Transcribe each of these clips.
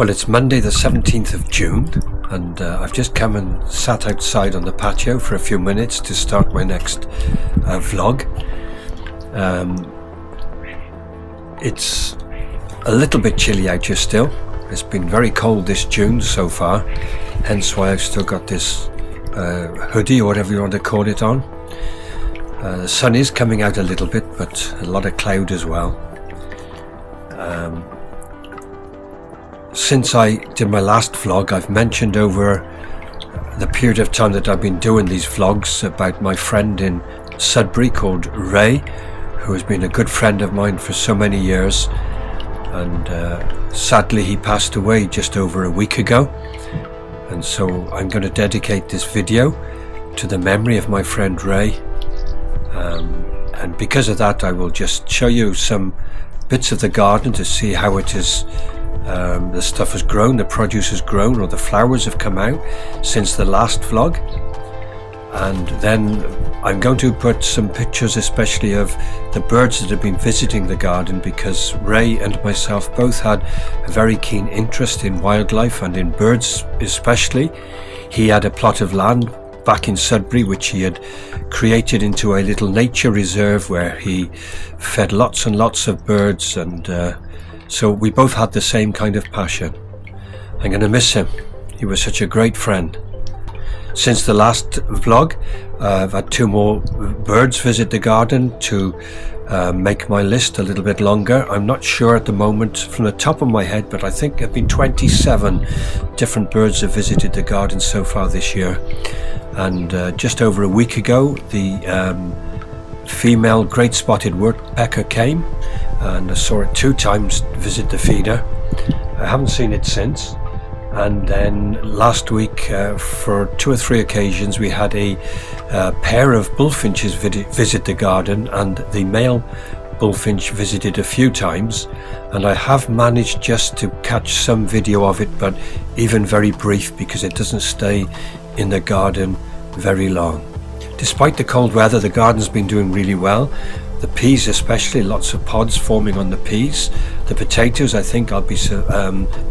Well, it's Monday the 17th of June, and I've just come and sat outside on the patio for a few minutes to start my next vlog. It's a little bit chilly out here still. It's been very cold this June so far, hence why I've still got this hoodie or whatever you want to call it on. The sun is coming out a little bit, but a lot of cloud as well. Since I did my last vlog, I've mentioned over the period of time that I've been doing these vlogs about my friend in Sudbury called Ray, who has been a good friend of mine for so many years, and sadly he passed away just over a week ago. And so I'm going to dedicate this video to the memory of my friend Ray, and because of that I will just show you some bits of the garden to see how it is. The stuff has grown, the produce has grown, or the flowers have come out since the last vlog. And then I'm going to put some pictures especially of the birds that have been visiting the garden, because Ray and myself both had a very keen interest in wildlife and in birds especially. He had a plot of land back in Sudbury which he had created into a little nature reserve where he fed lots and lots of birds, and so we both had the same kind of passion. I'm going to miss him. He was such a great friend. Since the last vlog, I've had 2 more birds visit the garden to make my list a little bit longer. I'm not sure at the moment from the top of my head, but I think there have been 27 different birds have visited the garden so far this year. And just over a week ago, the female great spotted woodpecker came, and I saw it 2 times visit the feeder. I haven't seen it since. And then last week, for 2 or 3 occasions, we had a pair of bullfinches visit the garden, and the male bullfinch visited a few times, and I have managed just to catch some video of it, but even very brief, because it doesn't stay in the garden very long. Despite the cold weather, the garden's been doing really well. The peas especially, lots of pods forming on the peas. The potatoes, I think I'll be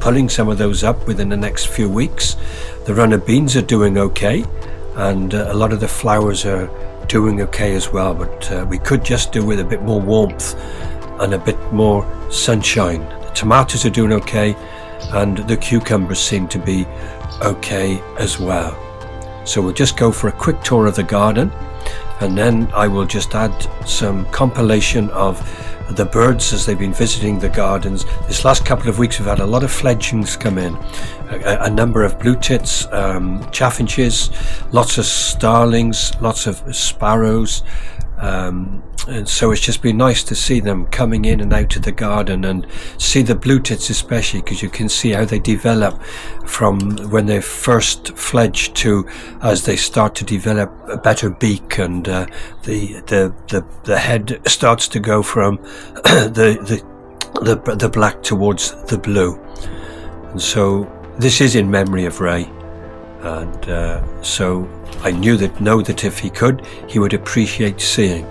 pulling some of those up within the next few weeks. The runner beans are doing okay, and a lot of the flowers are doing okay as well, but we could just do with a bit more warmth and a bit more sunshine. The tomatoes are doing okay, and the cucumbers seem to be okay as well. So we'll just go for a quick tour of the garden, and then I will just add some compilation of the birds as they've been visiting the gardens. This last couple of weeks we've had a lot of fledglings come in, a number of blue tits, chaffinches, lots of starlings, lots of sparrows, and so it's just been nice to see them coming in and out of the garden, and see the blue tits especially, because you can see how they develop from when they first fledge to as they start to develop a better beak, and the head starts to go from the black towards the blue. And so this is in memory of Ray, and so I know that if he could, he would appreciate seeing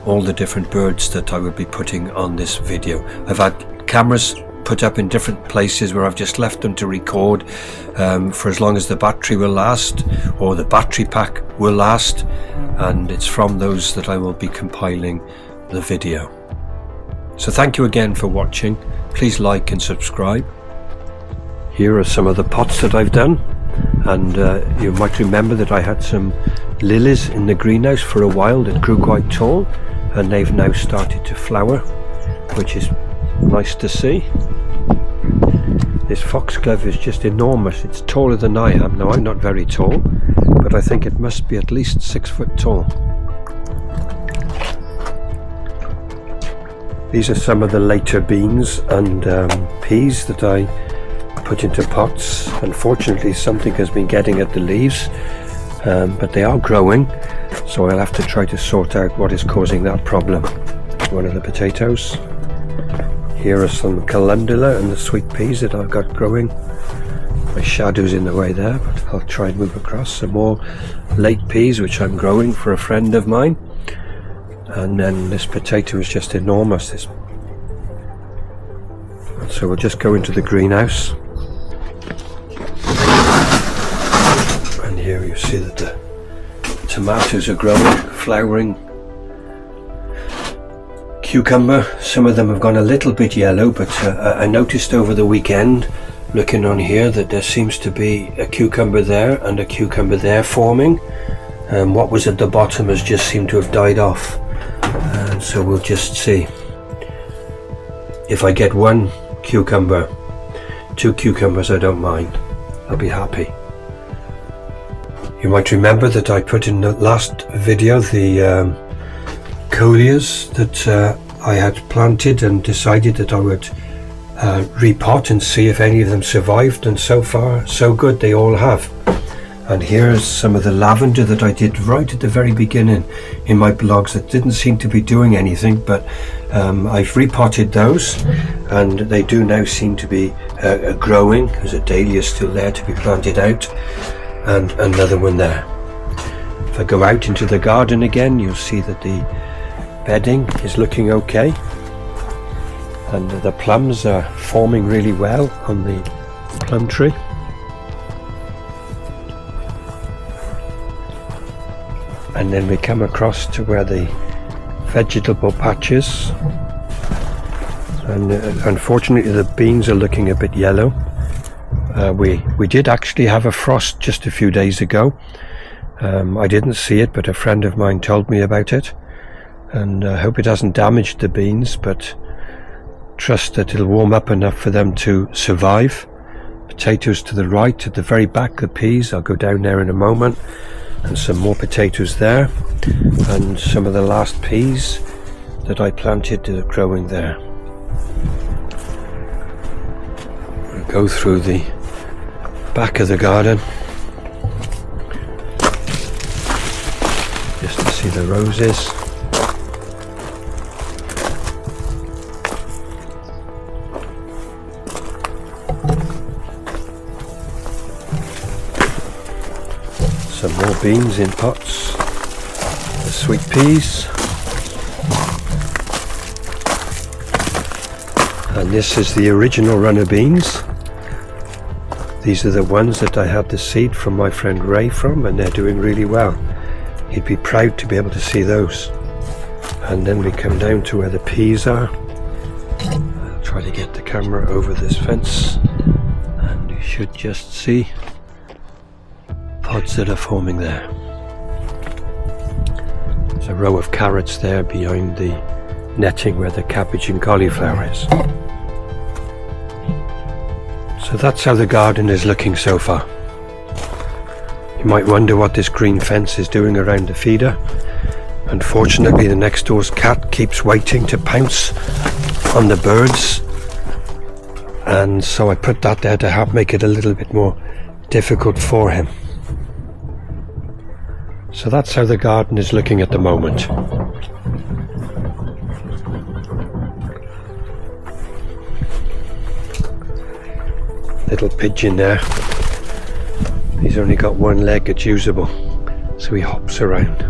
all the different birds that I would be putting on this video. I've had cameras put up in different places where I've just left them to record for as long as the battery will last, or the battery pack will last, and it's from those that I will be compiling the video. So thank you again for watching. Please like and subscribe. Here are some of the pots that I've done, and you might remember that I had some lilies in the greenhouse for a while that grew quite tall, and they've now started to flower, which is nice to see. This foxglove is just enormous. It's taller than I am. Now, I'm not very tall, but I think it must be at least 6 foot tall. These are some of the later beans and peas that I put into pots. Unfortunately, something has been getting at the leaves, but they are growing, so I'll have to try to sort out what is causing that problem. One of the potatoes. Here are some calendula and the sweet peas that I've got growing. My shadow's in the way there, but I'll try and move across. Some more late peas which I'm growing for a friend of mine. And then this potato is just enormous. So we'll just go into the greenhouse. you see that the tomatoes are growing, flowering. Cucumber, some of them have gone a little bit yellow, but I noticed over the weekend, looking on here, that there seems to be a cucumber there and a cucumber there forming. What was at the bottom has just seemed to have died off, and so we'll just see. If I get one cucumber, 2 cucumbers, I don't mind. I'll be happy. You might remember that I put in the last video the coleus that I had planted and decided that I would repot and see if any of them survived, and so far so good, they all have. And here's some of the lavender that I did right at the very beginning in my blogs that didn't seem to be doing anything, but I've repotted those, and they do now seem to be growing. There's a dahlia still there to be planted out, and another one there. If I go out into the garden again, you'll see that the bedding is looking okay, and the plums are forming really well on the plum tree. And then we come across to where the vegetable patches, and unfortunately the beans are looking a bit yellow. We did actually have a frost just a few days ago. I didn't see it, but a friend of mine told me about it, and I hope it hasn't damaged the beans, but trust that it'll warm up enough for them to survive. Potatoes to the right, at the very back, the peas. I'll go down there in a moment. And some more potatoes there, and some of the last peas that I planted are growing there. We'll go through the back of the garden just to see the roses. Some more beans in pots, the sweet peas, and this is the original runner beans. These are the ones that I had the seed from my friend Ray from, and they're doing really well. He'd be proud to be able to see those. And then we come down to where the peas are. I'll try to get the camera over this fence, and you should just see pods that are forming there. There's a row of carrots there behind the netting where the cabbage and cauliflower is. So that's how the garden is looking so far. You might wonder what this green fence is doing around the feeder. Unfortunately, the next door's cat keeps waiting to pounce on the birds, and so I put that there to help make it a little bit more difficult for him. So that's how the garden is looking at the moment. Little pigeon there. He's only got one leg, it's usable, so he hops around.